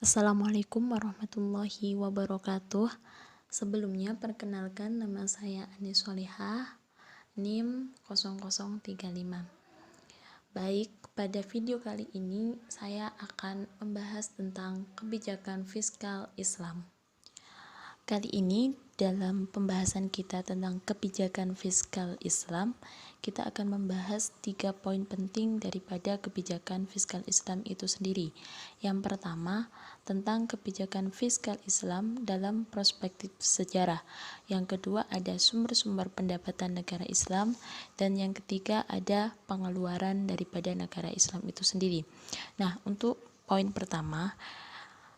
Assalamualaikum warahmatullahi wabarakatuh. Sebelumnya perkenalkan, nama saya Anis Solihah, NIM 0035. Baik, pada video kali ini saya akan membahas tentang kebijakan fiskal Islam. Kali ini dalam pembahasan kita tentang kebijakan fiskal Islam, kita akan membahas 3 poin penting daripada kebijakan fiskal Islam itu sendiri. Yang pertama, tentang kebijakan fiskal Islam dalam perspektif sejarah. Yang kedua, ada sumber-sumber pendapatan negara Islam. Dan yang ketiga, ada pengeluaran daripada negara Islam itu sendiri. Nah, untuk poin pertama,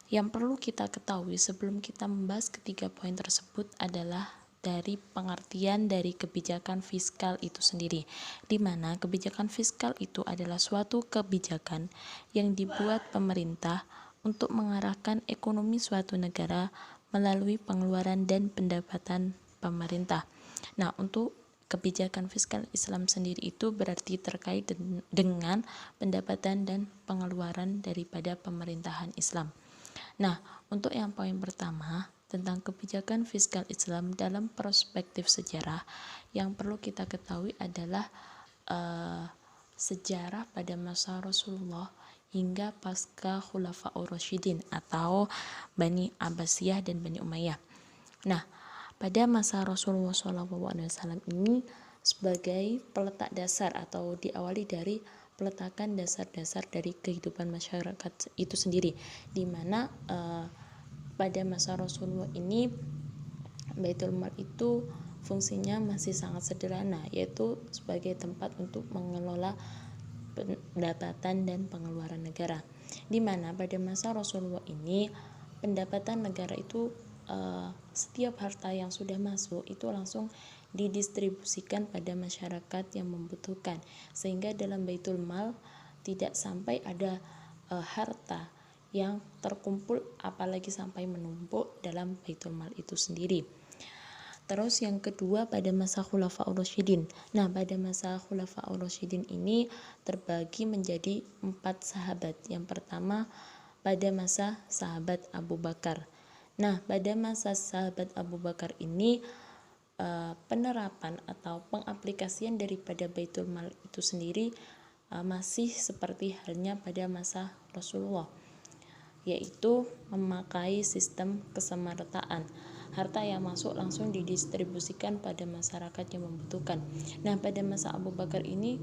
yang perlu kita ketahui sebelum kita membahas ketiga poin tersebut adalah dari pengertian dari kebijakan fiskal itu sendiri, di mana kebijakan fiskal itu adalah suatu kebijakan yang dibuat pemerintah untuk mengarahkan ekonomi suatu negara melalui pengeluaran dan pendapatan pemerintah. Nah, untuk kebijakan fiskal Islam sendiri itu berarti terkait dengan pendapatan dan pengeluaran daripada pemerintahan Islam. Nah, untuk yang poin pertama tentang kebijakan fiskal Islam dalam perspektif sejarah, yang perlu kita ketahui adalah sejarah pada masa Rasulullah hingga pasca Khulafaur Rasyidin atau Bani Abbasiyah dan Bani Umayyah. Nah, pada masa Rasulullah SAW ini sebagai peletak dasar atau diawali dari peletakan dasar-dasar dari kehidupan masyarakat itu sendiri, di mana pada masa Rasulullah ini Baitul Mal itu fungsinya masih sangat sederhana, yaitu sebagai tempat untuk mengelola pendapatan dan pengeluaran negara, di mana pada masa Rasulullah ini pendapatan negara itu setiap harta yang sudah masuk itu langsung didistribusikan pada masyarakat yang membutuhkan, sehingga dalam Baitul Mal tidak sampai ada harta yang terkumpul apalagi sampai menumpuk dalam Baitul Mal itu sendiri. Terus yang kedua pada masa Khulafaur Rasyidin. Nah, pada masa Khulafaur Rasyidin ini terbagi menjadi 4 sahabat. Yang pertama pada masa sahabat Abu Bakar. Nah, pada masa sahabat Abu Bakar ini penerapan atau pengaplikasian daripada Baitul Mal itu sendiri masih seperti halnya pada masa Rasulullah, yaitu memakai sistem kesamartaan. Harta yang masuk langsung didistribusikan pada masyarakat yang membutuhkan. Nah, pada masa Abu Bakar ini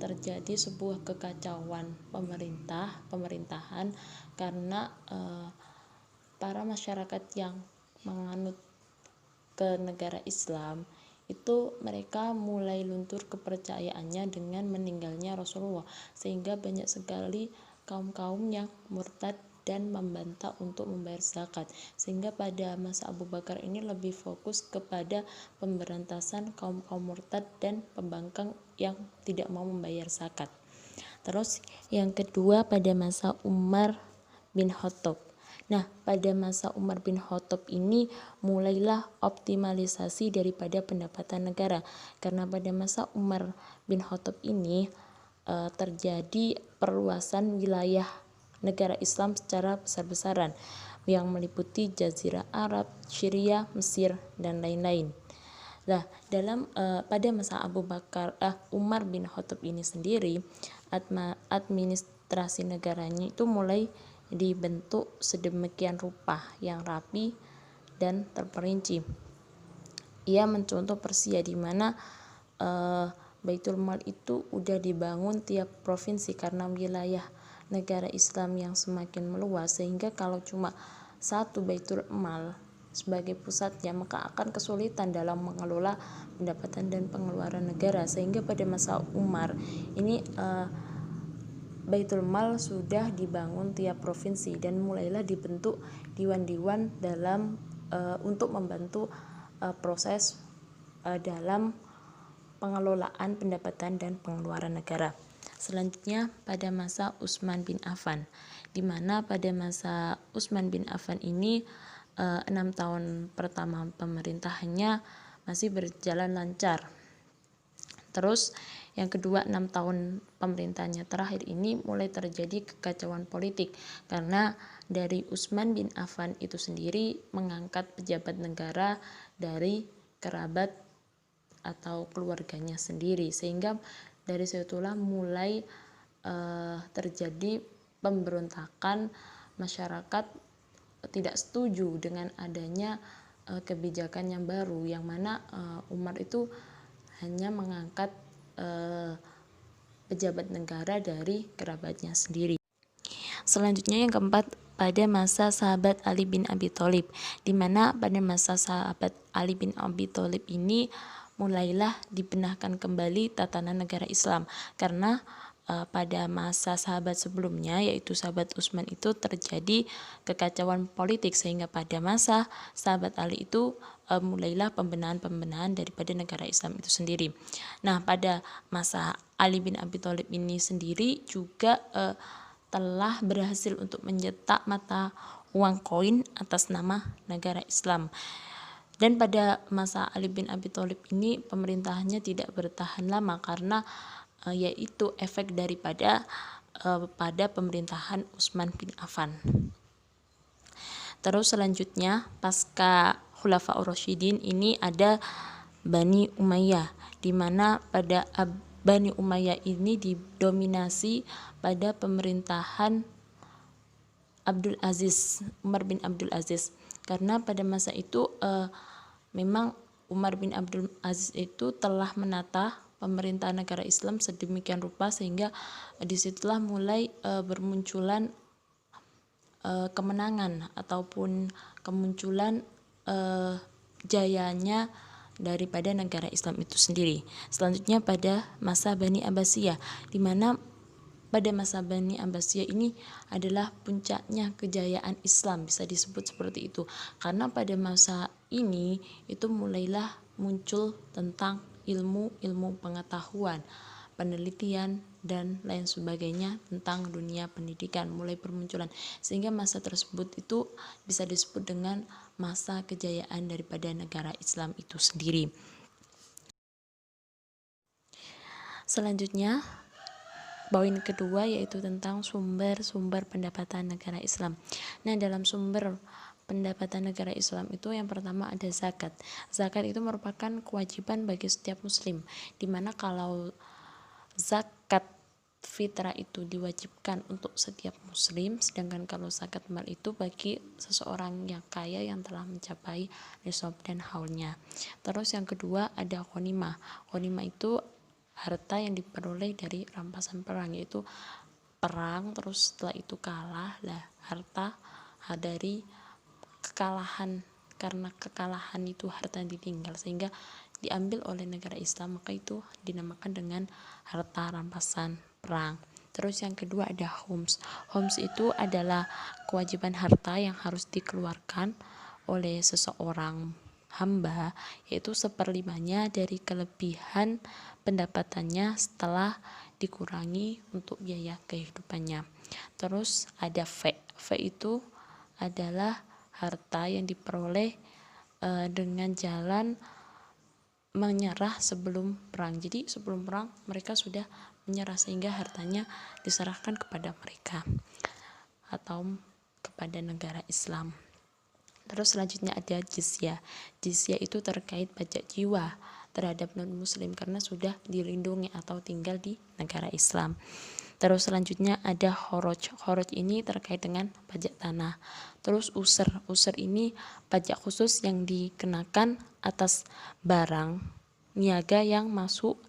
terjadi sebuah kekacauan pemerintahan karena para masyarakat yang menganut ke negara Islam itu mereka mulai luntur kepercayaannya dengan meninggalnya Rasulullah, sehingga banyak sekali kaum-kaum yang murtad dan membantah untuk membayar zakat, sehingga pada masa Abu Bakar ini lebih fokus kepada pemberantasan kaum-kaum murtad dan pembangkang yang tidak mau membayar zakat. Terus yang kedua pada masa Umar bin Khattab. Nah, pada masa Umar bin Khattab ini mulailah optimalisasi daripada pendapatan negara, karena pada masa Umar bin Khattab ini terjadi perluasan wilayah negara Islam secara besar-besaran yang meliputi Jazirah Arab, Syria, Mesir, dan lain-lain. Nah, dalam pada masa Umar bin Khattab ini sendiri, administrasi negaranya itu mulai dibentuk sedemikian rupa yang rapi dan terperinci. Ia mencontoh Persia, di mana Baitul Mal itu udah dibangun tiap provinsi karena wilayah negara Islam yang semakin meluas, sehingga kalau cuma satu Baitul Mal sebagai pusatnya maka akan kesulitan dalam mengelola pendapatan dan pengeluaran negara, sehingga pada masa Umar ini Baitul Mal sudah dibangun tiap provinsi dan mulailah dibentuk diwan-diwan dalam untuk membantu proses dalam pengelolaan pendapatan dan pengeluaran negara. Selanjutnya pada masa Utsman bin Affan, di mana pada masa Utsman bin Affan ini 6 tahun pertama pemerintahannya masih berjalan lancar. Terus yang kedua, 6 tahun pemerintahnya terakhir ini mulai terjadi kekacauan politik karena dari Utsman bin Affan itu sendiri mengangkat pejabat negara dari kerabat atau keluarganya sendiri, sehingga dari situlah mulai terjadi pemberontakan. Masyarakat tidak setuju dengan adanya kebijakan yang baru, yang mana Umar itu hanya mengangkat pejabat negara dari kerabatnya sendiri. Selanjutnya yang keempat, pada masa sahabat Ali bin Abi Thalib, di mana pada masa sahabat Ali bin Abi Thalib ini mulailah dibenahkan kembali tatanan negara Islam, karena pada masa sahabat sebelumnya, yaitu sahabat Utsman, itu terjadi kekacauan politik, sehingga pada masa sahabat Ali itu mulailah pembenahan daripada negara Islam itu sendiri. Nah, pada masa Ali bin Abi Thalib ini sendiri juga telah berhasil untuk mencetak mata uang koin atas nama negara Islam. Dan pada masa Ali bin Abi Thalib ini pemerintahannya tidak bertahan lama karena yaitu efek daripada pada pemerintahan Utsman bin Affan. Terus selanjutnya pasca Khulafaur Rasyidin ini ada Bani Umayyah, di mana pada Bani Umayyah ini didominasi pada pemerintahan Abdul Aziz, Umar bin Abdul Aziz, karena pada masa itu memang Umar bin Abdul Aziz itu telah menata pemerintahan negara Islam sedemikian rupa sehingga disitulah mulai bermunculan kemenangan ataupun kemunculan jayanya daripada negara Islam itu sendiri. Selanjutnya pada masa Bani Abbasiyah, di mana pada masa Bani Abbasiyah ini adalah puncaknya kejayaan Islam, bisa disebut seperti itu, karena pada masa ini itu mulailah muncul tentang ilmu pengetahuan, penelitian dan lain sebagainya tentang dunia pendidikan mulai bermunculan, sehingga masa tersebut itu bisa disebut dengan masa kejayaan daripada negara Islam itu sendiri. Selanjutnya poin kedua yaitu tentang sumber-sumber pendapatan negara Islam. Nah, dalam sumber pendapatan negara Islam itu yang pertama ada zakat. Zakat itu merupakan kewajiban bagi setiap muslim, dimana kalau zakat fitrah itu diwajibkan untuk setiap muslim, sedangkan kalau zakat mal itu bagi seseorang yang kaya yang telah mencapai nisab dan haulnya. Terus yang kedua ada ghanimah. Ghanimah itu harta yang diperoleh dari rampasan perang, yaitu perang terus setelah itu kalah lah, harta dari kekalahan, karena kekalahan itu harta yang ditinggal sehingga diambil oleh negara Islam, maka itu dinamakan dengan harta rampasan perang. Terus yang kedua ada khums. Khums itu adalah kewajiban harta yang harus dikeluarkan oleh seseorang hamba, yaitu 1/5 dari kelebihan pendapatannya setelah dikurangi untuk biaya kehidupannya. Terus ada fe. Fe itu adalah harta yang diperoleh dengan jalan menyerah sebelum perang. Jadi sebelum perang mereka sudah menyerah sehingga hartanya diserahkan kepada mereka atau kepada negara Islam. Terus selanjutnya ada jizyah. Jizyah itu terkait pajak jiwa terhadap non-muslim karena sudah dilindungi atau tinggal di negara Islam. Terus selanjutnya ada khoroj. Khoroj ini terkait dengan pajak tanah. Terus user. User ini pajak khusus yang dikenakan atas barang niaga yang masuk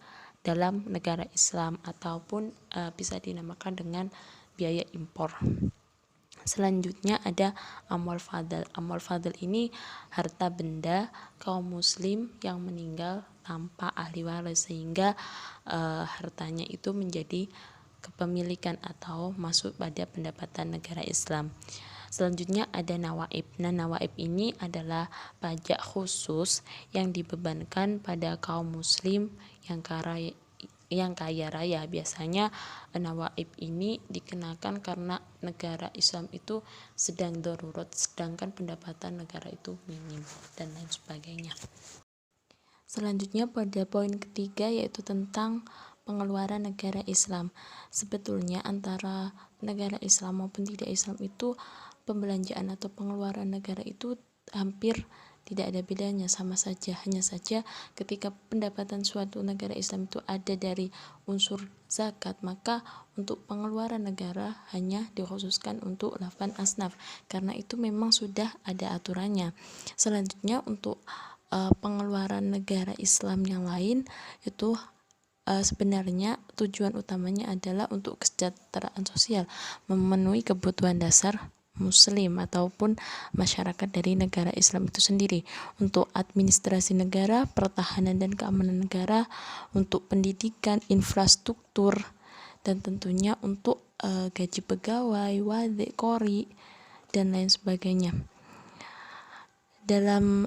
dalam negara Islam ataupun bisa dinamakan dengan biaya impor. Selanjutnya ada amwal fadl. Amwal fadl ini harta benda kaum muslim yang meninggal tanpa ahli waris sehingga hartanya itu menjadi kepemilikan atau masuk pada pendapatan negara Islam. Selanjutnya ada nawaib. Nah, nawaib ini adalah pajak khusus yang dibebankan pada kaum muslim yang kaya raya. Biasanya nawaib ini dikenakan karena negara Islam itu sedang darurat, sedangkan pendapatan negara itu minim dan lain sebagainya. Selanjutnya pada poin ketiga yaitu tentang pengeluaran negara Islam. Sebetulnya antara negara Islam maupun tidak Islam itu pembelanjaan atau pengeluaran negara itu hampir tidak ada bedanya, sama saja. Hanya saja ketika pendapatan suatu negara Islam itu ada dari unsur zakat, maka untuk pengeluaran negara hanya dikhususkan untuk 8 asnaf, karena itu memang sudah ada aturannya. Selanjutnya untuk pengeluaran negara Islam yang lain itu sebenarnya tujuan utamanya adalah untuk kesejahteraan sosial, memenuhi kebutuhan dasar muslim ataupun masyarakat dari negara Islam itu sendiri, untuk administrasi negara, pertahanan dan keamanan negara, untuk pendidikan, infrastruktur, dan tentunya untuk gaji pegawai, wadhi, qori, dan lain sebagainya. Dalam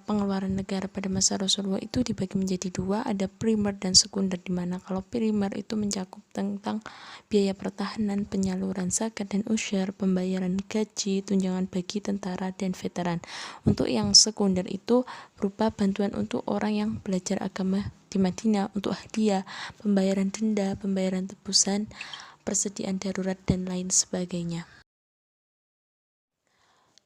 pengeluaran negara pada masa Rasulullah itu dibagi menjadi dua, ada primer dan sekunder, dimana kalau primer itu mencakup tentang biaya pertahanan, penyaluran zakat dan usyar, pembayaran gaji, tunjangan bagi tentara dan veteran. Untuk yang sekunder itu berupa bantuan untuk orang yang belajar agama di Madinah, untuk hadiah, pembayaran denda, pembayaran tebusan, persediaan darurat dan lain sebagainya.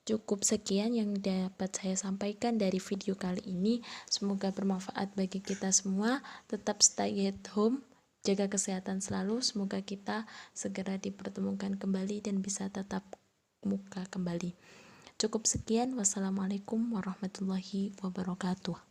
Cukup sekian yang dapat saya sampaikan dari video kali ini. Semoga bermanfaat bagi kita semua. Tetap stay at home, jaga kesehatan selalu. Semoga kita segera dipertemukan kembali dan bisa tatap muka kembali. Cukup sekian. Wassalamualaikum warahmatullahi wabarakatuh.